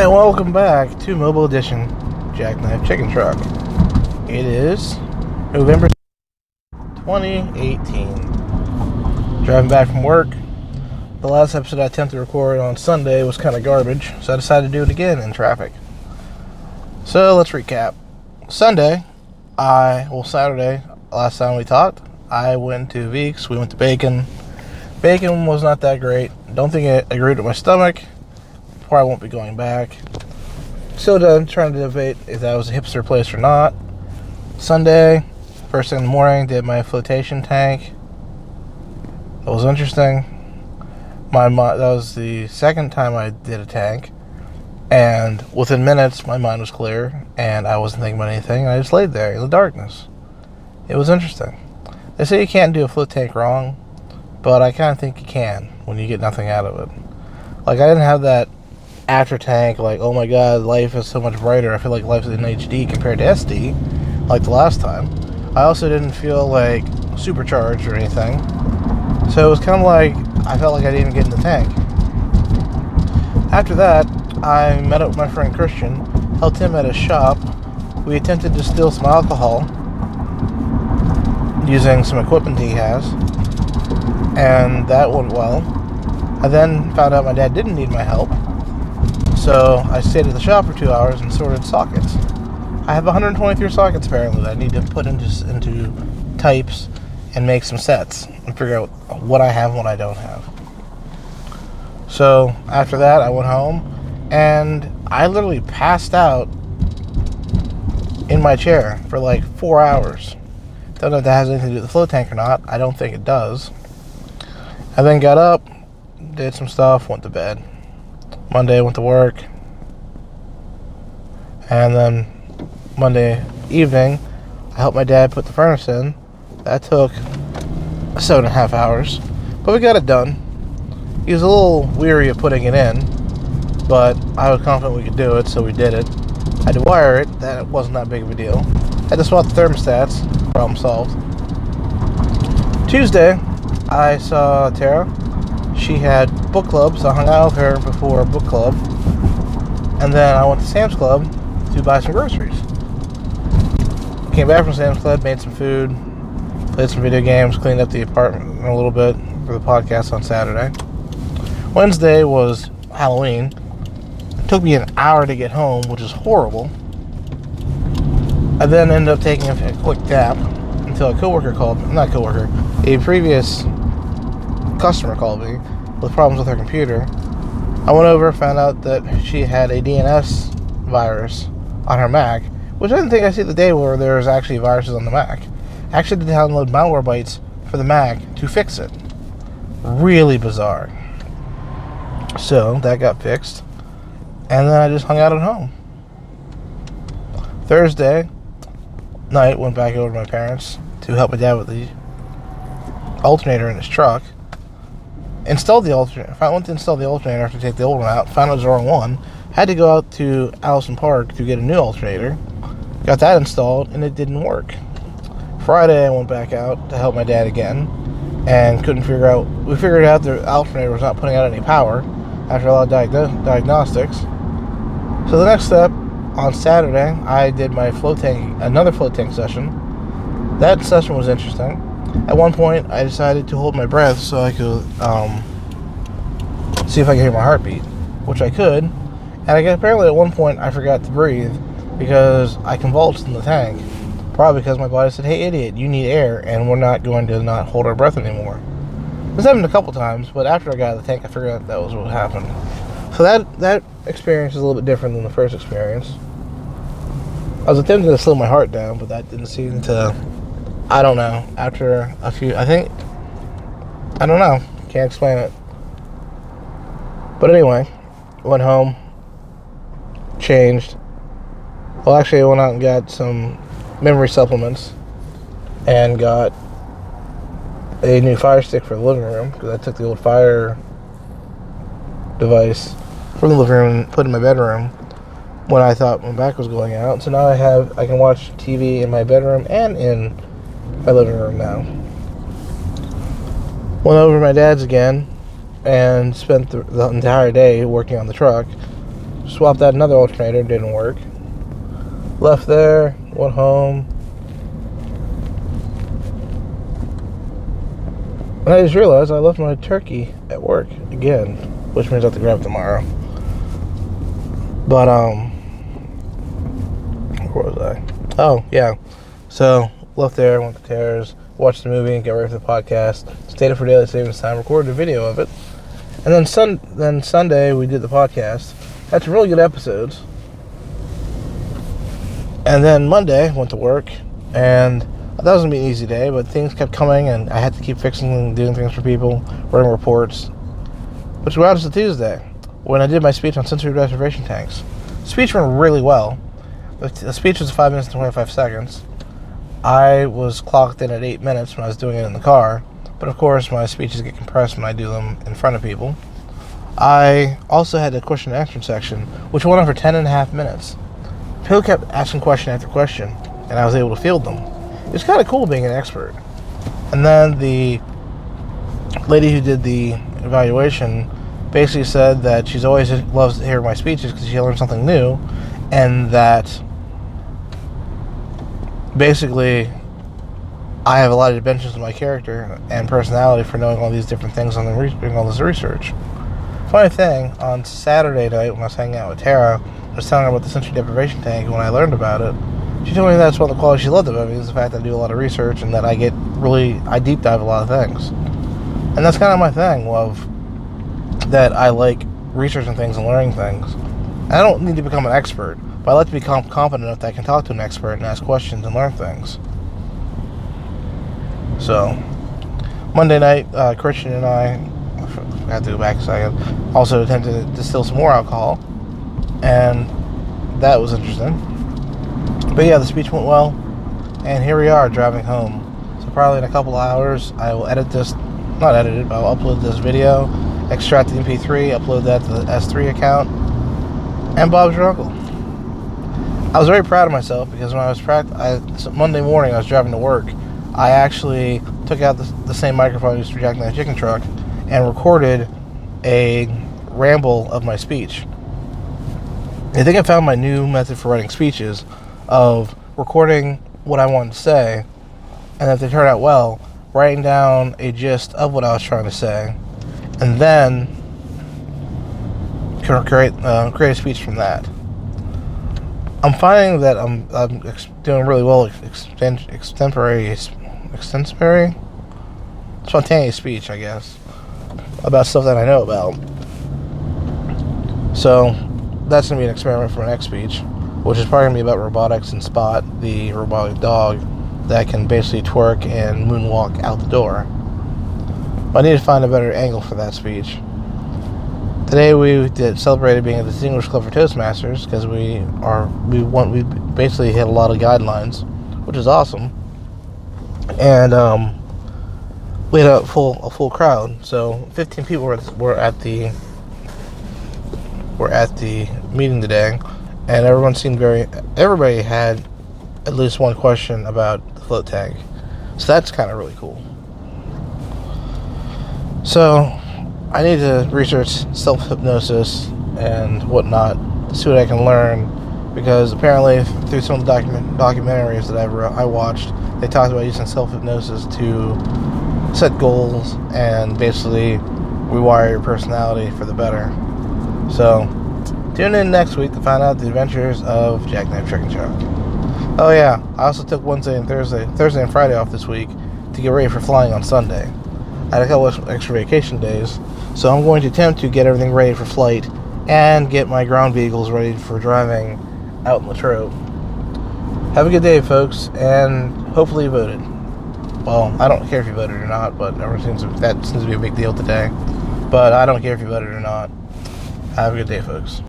And welcome back to Mobile Edition Jackknife Chicken Truck. It is November 2018. Driving back from work. The last episode I attempted to record on Sunday was kind of garbage, so I decided to do it again in traffic. So let's recap. Saturday, last time we talked, I went to Veeks. We went to Bacon. Bacon was not that great. Don't think it agreed with my stomach. Probably won't be going back. Still done trying to debate if that was a hipster place or not. Sunday, first thing in the morning, did my flotation tank. That was interesting. That was the second time I did a tank, and within minutes my mind was clear and I wasn't thinking about anything. I just laid there in the darkness. It was interesting. They say you can't do a float tank wrong, but I kind of think you can when you get nothing out of it. Like, I didn't have that after tank, like, oh my god, life is so much brighter. I feel like life is in HD compared to SD, like the last time. I also didn't feel like supercharged or anything. So it was kind of like, I felt like I didn't even get in the tank. After that, I met up with my friend Christian, helped him at his shop. We attempted to steal some alcohol using some equipment he has, and that went well. I then found out my dad didn't need my help, so I stayed at the shop for 2 hours and sorted sockets. I have 123 sockets apparently that I need to put into types and make some sets and figure out what I have and what I don't have. So after that, I went home and I literally passed out in my chair for like 4 hours. Don't know if that has anything to do with the float tank or not. I don't think it does. I then got up, did some stuff, went to bed. Monday, went to work. And then Monday evening, I helped my dad put the furnace in. That took 7.5 hours, but we got it done. He was a little weary of putting it in, but I was confident we could do it, so we did it. I had to wire it. That wasn't that big of a deal. Had to swap the thermostats. Problem solved. Tuesday, I saw Tara. She had book club, so I hung out with her before book club. And then I went to Sam's Club to buy some groceries. Came back from Sam's Club, made some food, played some video games, cleaned up the apartment a little bit for the podcast on Saturday. Wednesday was Halloween. It took me an hour to get home, which is horrible. I then ended up taking a quick nap until a previous customer called me with problems with her computer. I went over, found out that she had a DNS virus on her Mac, which I didn't think I'd see the day where there was actually viruses on the Mac. I actually had to download Malwarebytes for the Mac to fix it. Really bizarre. So that got fixed, and then I just hung out at home. Thursday night, went back over to my parents to help my dad with the alternator in his truck. Installed the alternator. I went to install the alternator after take the old one out. Found it was the wrong one. Had to go out to Allison Park to get a new alternator. Got that installed, and it didn't work. Friday, I went back out to help my dad again, and couldn't figure out. We figured out the alternator was not putting out any power after a lot of diagnostics. So the next step, on Saturday, I did my another float tank session. That session was interesting. At one point, I decided to hold my breath so I could see if I could hear my heartbeat, which I could. And apparently at one point, I forgot to breathe because I convulsed in the tank. Probably because my body said, "Hey, idiot, you need air, and we're not going to not hold our breath anymore." This happened a couple times, but after I got out of the tank, I figured out that was what happened. So that experience is a little bit different than the first experience. I was attempting to slow my heart down, but that didn't seem to, I don't know, after a few, I don't know, can't explain it. But anyway, went home, changed. Well, actually, I went out and got some memory supplements and got a new fire stick for the living room, because I took the old fire device from the living room and put it in my bedroom when I thought my back was going out. So now I can watch TV in my bedroom and in my living room now. Went over to my dad's again and spent the entire day working on the truck. Swapped out another alternator, didn't work. Left there, went home. And I just realized I left my turkey at work again, which means I have to grab it tomorrow. But, where was I? Oh, yeah. So, left there, went to Terrace, watched the movie, got ready for the podcast, stayed up for daylight savings time, recorded a video of it. And then Sunday, we did the podcast. Had some really good episodes. And then Monday, went to work, and that was going to be an easy day, but things kept coming, and I had to keep fixing and doing things for people, writing reports. Which brought us to Tuesday, when I did my speech on sensory deprivation tanks. The speech went really well. The speech was 5 minutes and 25 seconds. I was clocked in at 8 minutes when I was doing it in the car, but of course my speeches get compressed when I do them in front of people. I also had a question and answer section, which went on for 10.5 minutes. People kept asking question after question, and I was able to field them. It was kind of cool being an expert. And then the lady who did the evaluation basically said that she's always loves to hear my speeches because she learned something new, and that basically I have a lot of dimensions of my character and personality for knowing all these different things on doing all this research. Funny thing, on Saturday night when I was hanging out with Tara, I was telling her about the sensory deprivation tank, and when I learned about it, she told me that's one of the qualities she loved about me, is the fact that I do a lot of research and that I deep dive a lot of things. And that's kind of my thing, that I like researching things and learning things. And I don't need to become an expert, but I like to become competent enough that I can talk to an expert and ask questions and learn things. So, Monday night, Christian and I had to go back a second, also attempted to distill some more alcohol, and that was interesting. But yeah, the speech went well, and here we are driving home. So probably in a couple hours, I will edit this, not edit it, but I'll upload this video, extract the MP3, upload that to the S3 account, and Bob's your uncle. I was very proud of myself because when I was Monday morning I was driving to work, I actually took out the same microphone used for Jackknife Chicken Truck and recorded a ramble of my speech. I think I found my new method for writing speeches of recording what I wanted to say, and if they turn out well, writing down a gist of what I was trying to say, and then create a speech from that. I'm finding that I'm doing really well extensively, spontaneous speech, I guess, about stuff that I know about. So that's going to be an experiment for my next speech, which is probably going to be about robotics and Spot, the robotic dog that can basically twerk and moonwalk out the door. But I need to find a better angle for that speech. Today we celebrated being a distinguished club for Toastmasters because we basically hit a lot of guidelines, which is awesome. And we had a full crowd, so 15 people were at the meeting today, and everybody had at least one question about the float tank, so that's kind of really cool. So I need to research self-hypnosis and whatnot to see what I can learn, because apparently through some of the documentaries that I watched, they talked about using self-hypnosis to set goals and basically rewire your personality for the better. So tune in next week to find out the adventures of Jackknife Chicken Truck. Oh yeah, I also took Thursday and Friday off this week to get ready for flying on Sunday. I had a couple of extra vacation days, so I'm going to attempt to get everything ready for flight and get my ground vehicles ready for driving out in Latrobe. Have a good day, folks, and hopefully you voted. Well, I don't care if you voted or not, but that seems to be a big deal today. But I don't care if you voted or not. Have a good day, folks.